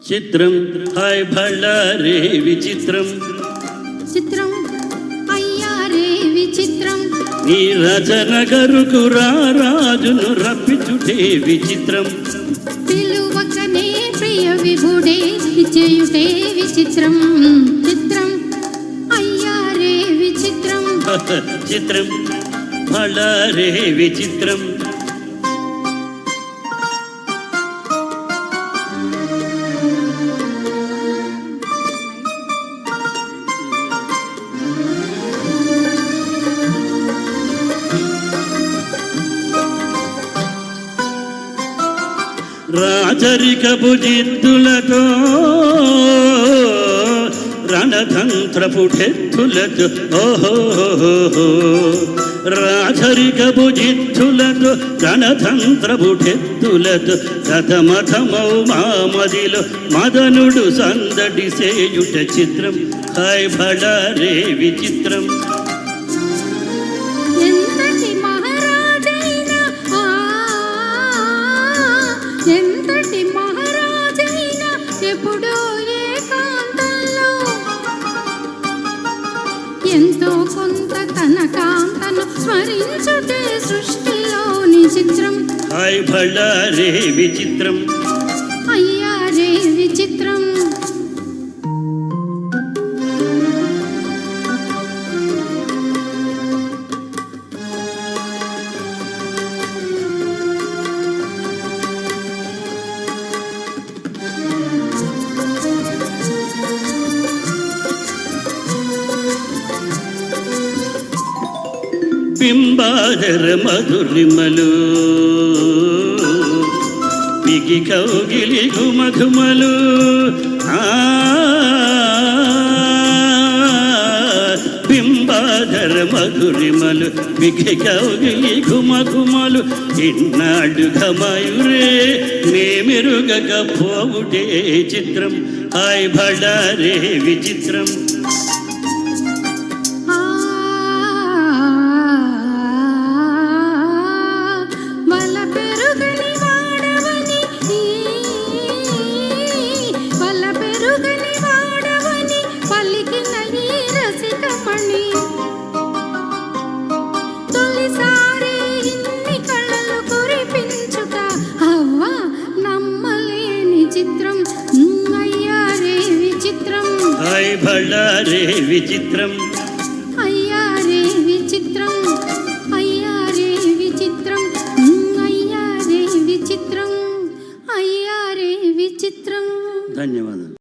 చిత్రం హాయ్ భళ్ళారే విచిత్రం చిత్రం అయ్యారే విచిత్రం నీ రజనగరుకు రాజును రప్పించుటే విచిత్రం పిలువకనే ప్రియ విభుడే ఇచ్చేయుటే విచిత్రం చిత్రం అయ్యారే విచిత్రం చిత్రం భళ్ళారే విచిత్రం రాజరికపు జిత్తులతో రణతంత్రపు ఠెత్తులతో ఓహో రాజరికపు జిత్తులతో రణతంత్రపు ఠెత్తులతో రథమథమౌ మామదిలో మదనుడు సందడి సేయుట చిత్రం హాయ్ భళారే విచిత్రం ఎంతటి మహారాజైనా ఎప్పుడో ఏకాంతంలో ఎంతో కొంత తన కాంతను స్మరించుటే సృష్టిలోని చిత్రం హాయ్ భళ్ళారే విచిత్రం అయ్యారే విచిత్రం బింబాదర మధురిమలు బిగి కౌగిలి ఘుమఘుమలు బింబాదర మధురిమలు బిగి కౌగిలి ఘుమఘుమలు ఇన్నాడు ఘమయురే మేమెరుగక పోవుటే చిత్రం హాయ్ భళ్ళారే విచిత్రం హాయ్ భళ్ళారే విచిత్రం అయ్యారే విచిత్రం అయ్యారే విచిత్రం అయ్యారే విచిత్రం అయ్యారే విచిత్రం ధన్యవాదాలు.